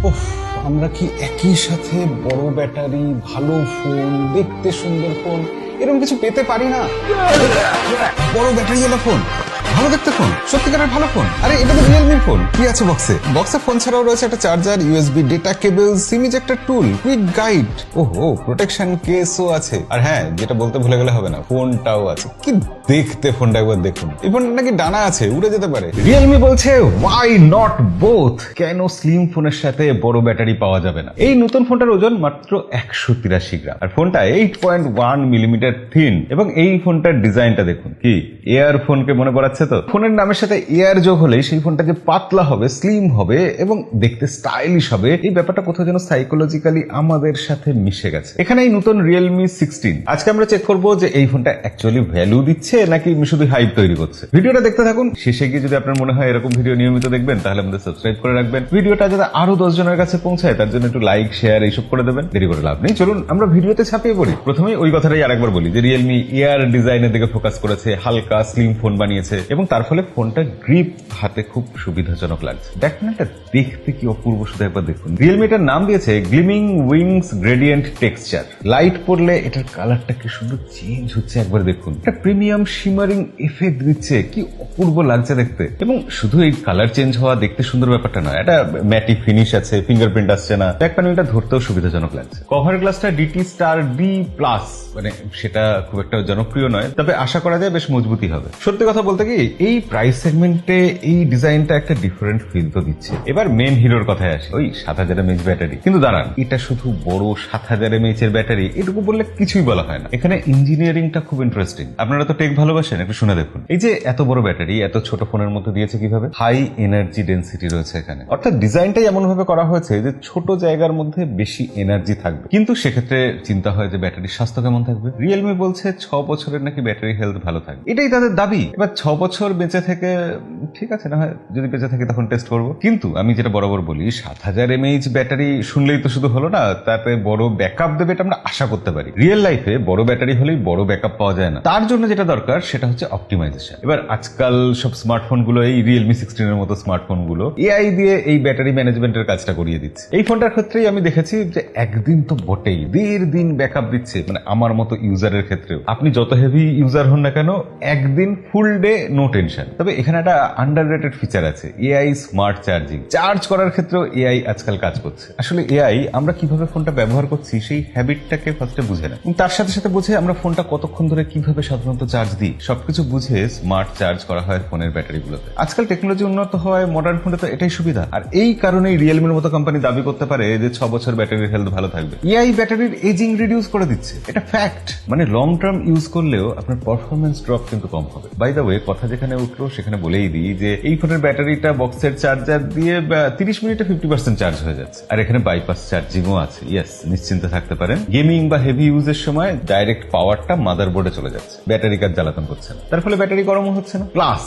উফ, আমরা কি একই সাথে বড় ব্যাটারি, ভালো ফোন, দেখতে সুন্দর ফোন এরকম কিছু পেতে পারি না? বড় ব্যাটারিওয়ালা ফোন, ভালো দেখতে ফোন, সত্যিকারের ভালো ফোন। আরে এটা তো রিয়েলমির ফোন। কি আছে বক্সে? বক্সে ফোন ছাড়াও রয়েছে একটা charger, USB data cable, SIM ejector tool, quick guide, ওহো প্রোটেকশন কেসও আছে। আর হ্যাঁ, যেটা বলতে ভুলে গেলে হবে না, ফোনটাও আছে। কি দেখতে ফোনটা একবার দেখুন। এই ফোনটা নাকি ডানা আছে, উড়ে যেতে পারে। রিয়েলমি বলছে ওয়াই নট বোথ, কেন স্লিম ফোনের সাথে বড় ব্যাটারি পাওয়া যাবে না। এই নতুন ফোনটার ওজন মাত্র 183 গ্রাম, আর ফোনটা 8.1 মিলিমিটার থিন। এবং এই ফোনটার ডিজাইনটা দেখুন, কি এয়ার ফোনকে মনে পড়াচ্ছে তো। ফোনের নামের সাথে এয়ার যোগ হলে সেই ফোনটা যে পাতলা হবে, স্লিম হবে এবং দেখতে স্টাইলিশ হবে, এই ব্যাপারটা কোথাও যেন সাইকোলজিক্যালি আমাদের সাথে মিশে গেছে। এখানে এই নতুন রিয়েলমি 16, আজকে আমরা চেক করবো যে এই ফোনটা অ্যাকচুয়ালি ভ্যালু দিচ্ছে নাকি শুধু হাইপ তৈরি করছে। ভিডিওটা দেখতে থাকুন, শেষে গিয়ে যদি আপনার মনে হয় এরকম ভিডিও নিয়মিত দেখবেন তাহলে আমাদের সাবস্ক্রাইব করে রাখবেন। ভিডিওটা যাতে আরো 10 জনের কাছে পৌঁছায় তার জন্য একটু লাইক শেয়ার এইসব করে দেবেন। দেরি করে লাভ নেই, চলুন আমরা ভিডিওতে ছাপিয়ে পড়ি। প্রথমেই ওই কথাটাই আরেকবার বলি যে রিয়েলমি এয়ার ডিজাইনের দিকে ফোকাস করেছে, হালকা স্লিম ফোন বানিয়েছে এবং তার ফলে ফোনটা গ্রিপ হাতে খুব সুবিধাজনক লাগছে। দেখুন এটা দেখতে কি অপূর্ব, শুধু একবার দেখুন। রিয়েলমি এটার নাম দিয়েছে গ্লিমিং উইংস গ্রেডিয়েন্ট টেক্সচার। লাইট পড়লে এটার কালারটা কি সুন্দর চেঞ্জ হচ্ছে, একবার দেখুন। একটা প্রিমিয়াম শিমারিং এফেক্ট দিচ্ছে, কি অপূর্ব লাগছে দেখতে। এবং শুধু এই কালার চেঞ্জ হওয়া দেখতে সুন্দর ব্যাপারটা নয়, এটা ম্যাটি ফিনিশ আছে, ফিঙ্গারপ্রিন্ট আসছে না, ব্যাক প্যানেলটা ধরতেও সুবিধাজনক লাগছে। কভার গ্লাসটা ডিটি স্টার ডি প্লাস, মানে সেটা খুব একটা জনপ্রিয় নয়, তবে আশা করা যায় বেশ মজবুতি হবে। সত্যি কথা বলতে কি এই প্রাইস সেগমেন্টে এই ডিজাইনটা একটা ডিফারেন্ট ফিল তো দিচ্ছে। এবার মেন হিরোর কথায় আসি, ওই 7000 mAh ব্যাটারি। কিন্তু দাঁড়ান, এটা শুধু বড় 7000 mAh এর ব্যাটারি এটুকু বললে কিছুই বলা হয় না। এখানে ইঞ্জিনিয়ারিংটা খুব ইন্টারেস্টিং। আপনারা তো টেক ভালোবাসেন, একটু শুনে দেখুন। এই যে এত বড় ব্যাটারি এত ছোট ফোনের মধ্যে দিয়েছে কিভাবে? হাই এনার্জি ডেন্সিটি রয়েছে এখানে, অর্থাৎ ডিজাইনটাই এমন ভাবে করা হয়েছে যে ছোট জায়গার মধ্যে বেশি এনার্জি থাকবে। কিন্তু সেক্ষেত্রে চিন্তা হয় যে ব্যাটারির স্বাস্থ্য কেমন থাকবে। রিয়েলমি বলছে 6 বছরের নাকি ব্যাটারি হেলথ ভালো থাকবে, এটাই তাদের দাবি। এবার 6 বছর বেঁচে থেকে ঠিক আছে, না হয় যদি বেঁচে থাকে তখন টেস্ট করবো। কিন্তু আমি যেটা বরাবর বলি, 7000 mAh ব্যাটারি শুনলেই তো শুধু হলো না, তাতে বড় ব্যাকআপ দেবে এটা আমরা আশা করতে পারি। রিয়েল লাইফে বড় ব্যাটারি হলেই বড় ব্যাকআপ পাওয়া যায় না। তার জন্য যেটা দরকার সেটা হচ্ছে অপটিমাইজেশন। এবার আজকাল সব স্মার্টফোন গুলো, এই রিয়েলমি 16 এর মতো স্মার্টফোন গুলো এআই দিয়ে এই ব্যাটারি ম্যানেজমেন্টের কাজটা করিয়ে দিচ্ছে। এই ফোনটার ক্ষেত্রেই আমি দেখেছি যে একদিন তো বটেই, 1.5 দিন ব্যাকআপ দিচ্ছে। মানে আমার মতো ইউজারের ক্ষেত্রেও, আপনি যত হেভি ইউজার হন না কেন, একদিন ফুল ডে নো টেনশন। তবে এখানে একটা আন্ডাররেটেড ফিচার আছে, এআই স্মার্ট চার্জিং। চার্জ করার ক্ষেত্রেও এআই আজকাল কাজ করছে। আসলে এআই আমরা কিভাবে ফোনটা ব্যবহার করছি সেই হ্যাবিটটাকে ফার্স্টে বুঝে না, এবং তার সাথে সাথে বুঝে আমরা ফোনটা কতক্ষণ ধরে কিভাবে সাধারণত চার্জ দিই। সবকিছু বুঝে স্মার্ট চার্জ করা হয় ফোনের ব্যাটারিগুলোতে। আজকাল টেকনোলজি উন্নত হওয়ায় মডার্ন ফোনে তো এটাই সুবিধা। আর এই কারণেই রিয়েলমির মতো কোম্পানি দাবি করতে পারে যে 6 বছর ব্যাটারির হেলথ ভালো থাকবে। এআই ব্যাটারির এজিং রিডিউস করে দিচ্ছে, এটা ফ্যাক্ট। মানে লং টার্ম ইউজ করলেও আপনার পারফরমেন্স ড্রপ কিন্তু কম হবে। বাই দ্য ওয়ে, কথা যেখানে উঠলো সেখানে বলেই দিই যে এই ফোনের ব্যাটারিটা বক্সের চার্জার দিয়ে 30 মিনিটে 50% চার্জ হয়ে যাচ্ছে। আর এখানে বাইপাস চার্জিংও আছে। ইয়েস, নিশ্চিন্তে থাকতে পারেন। গেমিং বা হেভি ইউজের সময় ডাইরেক্ট পাওয়ারটা মাদারবোর্ডে চলে যাচ্ছে, ব্যাটারি কাজ জ্বালাতন করছে না, তার ফলে ব্যাটারি গরমও হচ্ছে না। প্লাস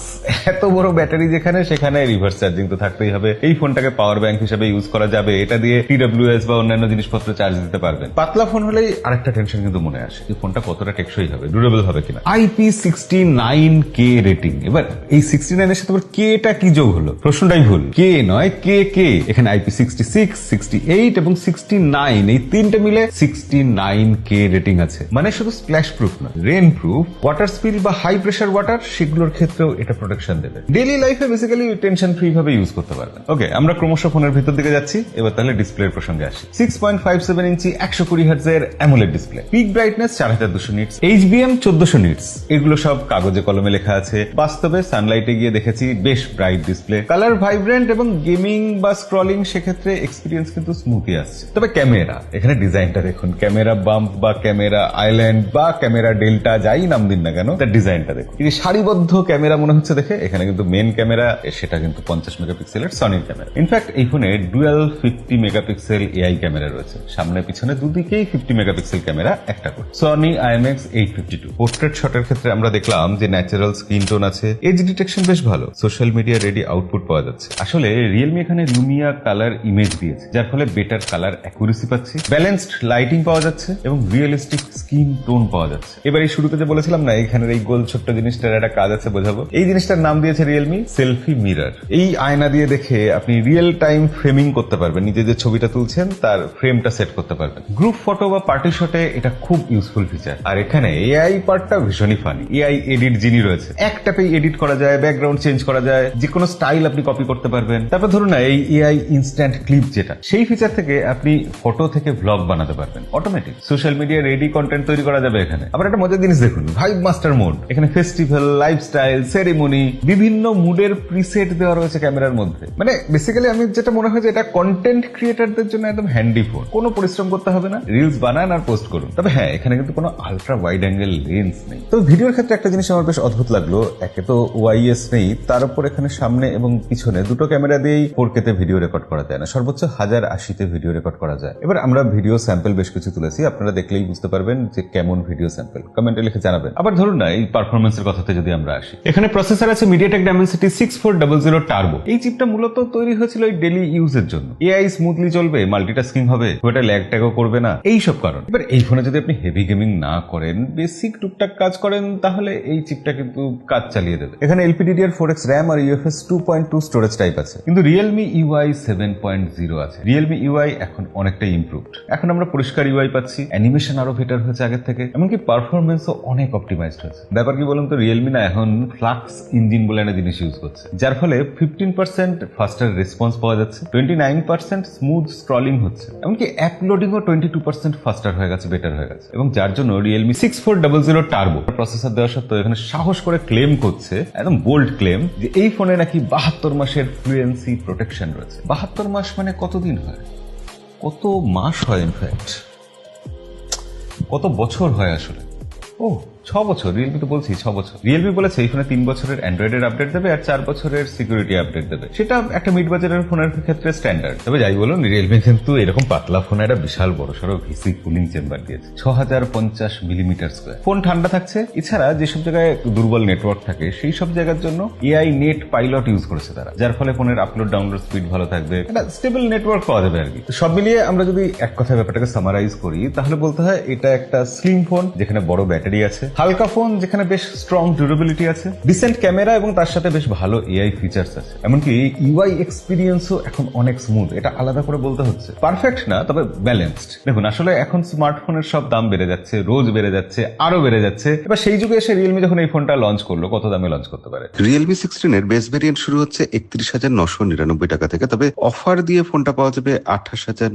এত বড় ব্যাটারি যেখানে, সেখানে রিভার্স চার্জিং তো থাকতেই হবে। এই ফোনটাকে পাওয়ার ব্যাংক হিসেবে ইউজ করা যাবে, এটা দিয়ে TWS বা অন্যান্য জিনিসপত্র চার্জ দিতে পারবেন। পাতলা ফোন হলেই আরেকটা টেনশন কিন্তু মনে আসে, যে ফোনটা কতটা টেকসই হবে, ডিউরেবল হবে কিনা। IP69K rating. এবার এই 69 এর সাথে কেটা কি যোগ হলো? প্রশ্নটাই ভুল। কে নয়, কে। এখানে IP66, 68 এবং 69 এই তিনটে মিলে 69K রেটিং আছে। মানে শুধু স্প্ল্যাশ প্রুফ না, রেন প্রুফ, ওয়াটার স্পিল বা হাই প্রেসার ওয়াটার সেগুলোর ক্ষেত্রেও এটা প্রোটেকশন দেবে। ডেইলি লাইফে বেসিক্যালি টেনশন ফ্রি ভাবে ইউজ করতে পারবেন। ওকে, আমরা ক্রমশ ফোনের ভিতর দিকে যাচ্ছি। এবার তাহলে ডিসপ্লের প্রসঙ্গে আসি। 6.57 ইঞ্চি 120 হার্টজের AMOLED display, peak brightness 4200 nits, HBM 1400 nits. এগুলো সব কাগজে কলমে লেখা আছে, বাস্তবে সানলাইটে গিয়ে দেখেছি বেশ ব্রাইট ডিসপ্লে, কালার ভাইব্রেন্ট এবং গেমিং বা স্ক্রলিং সেক্ষেত্রে এক্সপিরিয়েন্স কিন্তু স্মুথই আসছে। তবে ক্যামেরা, এখানে ডিজাইনটা দেখুন, ক্যামেরা বাম্প বা ক্যামেরা আইল্যান্ড বা ক্যামেরা ডেল্টা যাই নাম দিন না কেন, তার ডিজাইনটা দেখুন। এই সারিবদ্ধ ক্যামেরা মনে হচ্ছে দেখে। এখানে কিন্তু মেন ক্যামেরা সেটা কিন্তু 50 মেগাপিক্সেলের সনির ক্যামেরা। ইনফ্যাক্ট এই ফোনে ডুয়াল 50 মেগাপিক্সেল এআই ক্যামেরা রয়েছে, সামনে পিছনে দুদিকেই 50 মেগাপিক্সেল ক্যামেরা একটা করে। Sony IMX 852। পোর্ট্রেট শটের ক্ষেত্রে আমরা দেখলাম যে ন্যাচারাল স্কিন টোন আছে, এজ ডিটেকশন বেশ ভালো, সোশ্যাল মিডিয়া রেডি আউটপুট পাওয়া যাচ্ছে। আসলে রিয়েলমি এখানে লুমিয়া কালার ইমেজ দিয়েছে, যার ফলে বেটার কালার অ্যাকুরেসি পাচ্ছি, ব্যালেন্সড লাইটিং পাওয়া যাচ্ছে এবং রিয়েলিস্টিক স্কিন টোন পাওয়া যাচ্ছে। এবার এই শুরুতে যে বলেছিলাম না এখানের এই গোল ছোট্ট জিনিসটার একটা কাজ আছে বোঝাবো, এই জিনিসটার নাম দিয়েছে রিয়েলমি সেলফি মিরর। এই আয়না দিয়ে দেখে আপনি রিয়েল টাইম ফ্রেমিং করতে পারবেন, নিজে যে ছবিটা তুলছেন তার ফ্রেমটা সেট করতে পারবেন। গ্রুপ ফটো বা পার্টি শটে এটা খুব ইউজফুল ফিচার। আর এখানে এআই পার্টটা ভীষণই ফানি। এআই এডিট যিনি রয়েছে, এক ট্যাপেই এডিট করা যায়, ব্যাকগ্রাউন্ড চেঞ্জ করা যায়, যে কোনো স্টাইল আপনি কপি করতে পারবেন। তারপর ধরুন না এই এআই ইনস্ট্যান্ট ক্লিপ যেটা, সেই ফিচার থেকে আপনি ফটো থেকে ভ্লগ বানাতে পারবেন automatic. Social media ready content তৈরি করা যাবে এখানে। আবার একটা মজার জিনিস দেখুন, ভাইব মাস্টার মোড। এখানে ফেস্টিভ্যাল, লাইফস্টাইল, সেরেমনি, বিভিন্ন মুডের প্রিসেট দেওয়া রয়েছে ক্যামেরার মধ্যে। মানে বেসিক্যালি আমি যেটা মনে হয় যে এটা কন্টেন্ট ক্রিয়েটারদের জন্য একদম হ্যান্ডি ফোন। কোনো পরিশ্রম করতে হবে না, রিলস বানান আর পোস্ট করুন। তবে হ্যাঁ, এখানে কিন্তু কোনো আলট্রা ওয়াইড অ্যাঙ্গেল লেন্স নেই। তবে ভিডিওর ক্ষেত্রে একটা জিনিস আমার বেশ অদ্ভুত লাগলো, একে তো ওআইএস নেই, তার উপর এখানে সামনে এবং পিছনে দুটো ক্যামেরা দিয়েই 4K তে ভিডিও রেকর্ড করা যায় না, সর্বোচ্চ 1080 ভিডিও রেকর্ড করা যায়। এবার আমরা ভিডিও স্যাম্পল বেশ কিছু তুলেছি, আপনারা দেখলেই বুঝতে পারবেন যে কেমন ভিডিও স্যাম্পল, কমেন্টে লিখে জানাবেন। আবার ধরুন না এই পারফরমেন্সের কথাতে যদি আমরা আসি, এখানে প্রসেসর আছে MediaTek Dimensity 6400 টার্বো। এই চিপটা মূলত তৈরি হয়েছিল এই ডেইলি ইউজের জন্য। এআই স্মুথলি চলবে, মাল্টিটাস্কিং হবে, খুব ল্যাগ ট্যাগও করবে না, এই সব কারণ। এবার এই ফোনে যদি আপনি হেভি গেমিং না করেন, বেসিক টুকটাক কাজ করেন, তাহলে এই চিপটা কিন্তু কাজ চালিয়ে দেবে। এখানে LPDDR4X RAM আর UFS 2.2 স্টোরেজ টাইপ আছে, কিন্তু Realme UI 7.0 আছে। Realme UI এখন অনেকটাই ইমপ্রুভড। এখন আমরা পরিষ্কার UI পাচ্ছি, অ্যানিমেশন আরো বেটার হয়েছে আগের থেকে, এমনকি পারফরমেন্সও অনেক অপটিমাইজড হয়েছে। ব্যাপার কি বলুন তো, রিয়েলমি না এখন ফ্লাক্স ইঞ্জিন বলে একটা জিনিস ইউজ করছে, যার ফলে 15% ফাস্টার রেসপন্স পাওয়া যাচ্ছে, 29% স্মুথ স্ক্রলিং হচ্ছে, এমনকি আপলোডিংও 22% ফাস্টার হয়ে গেছে, বেটার হয়ে গেছে। এবং যার জন্য Realme 6400 টার্বো প্রসেসর দেওয়া সত্ত্বেও এখানে সাহস করে ক্লেম করছে, একদম বোল্ড ক্লেম, যে এই ফোনে নাকি 72 মাসের ফ্লুয়েন্সি প্রোটেকশন রয়েছে। 72 মাস মানে কতদিন হয়, কত মাস হয়, ইনফ্যাক্ট কত বছর হয় আসলে। ও 6 বছর, রিয়েলমি তো বলছি 6 বছর। রিয়েলমি বলেছে এই ফোনে 3 বছরের অ্যান্ড্রয়েডের আপডেট দেবে আর 4 বছরের সিকিউরিটি আপডেট দেবে। সেটা একটা মিড বাজারের ফোনের ক্ষেত্রে স্ট্যান্ডার্ড। তবে যাই বলুন, রিয়েলমি কিন্তু এরকম পাতলা ফোনে একটা বিশাল বড়সড় ভিসি কুলিং চেম্বার দিয়েছে, 6050 মিলিমিটার স্কোয়ার। ফোন ঠান্ডা থাকছে। এছাড়া যেসব জায়গায় দুর্বল নেটওয়ার্ক থাকে সেই সব জায়গার জন্য এআই নেট পাইলট ইউজ করেছে তারা, যার ফলে ফোনের আপলোড ডাউনলোড স্পিড ভালো থাকবে, একটা স্টেবল নেটওয়ার্ক পাওয়া যাবে আর কি। সব মিলিয়ে আমরা যদি এক কথায় ব্যাপারটাকে সামারাইজ করি, তাহলে বলতে হয় এটা একটা স্লিম ফোন যেখানে বড় ব্যাটারি আছে, হালকা ফোন যেখানে বেশ স্ট্রং ডিউরেবিলিটি আছে, ডিসেন্ট ক্যামেরা এবং তার সাথে বেশ ভালো এআই ফিচার্স আছে। এমনকি ইউআই এক্সপিরিয়েন্সও এখন অনেক স্মুথ, এটা আলাদা করে বলতে হচ্ছে। পারফেক্ট না, তবে ব্যালেন্সড। দেখুন আসলে এখন স্মার্টফোনের সব দাম বেড়ে যাচ্ছে, রোজ বেড়ে যাচ্ছে, আরো বেড়ে যাচ্ছে। এবার সেই যুগে এসে রিয়েলমি যখন এই ফোনটা লঞ্চ করলো, কত দামে লঞ্চ করতে পারে? রিয়েলমি 16 এর বেস ভেরিয়েন্ট শুরু হচ্ছে 31,999 টাকা থেকে, তবে অফার দিয়ে ফোনটা পাওয়া যাবে 28,000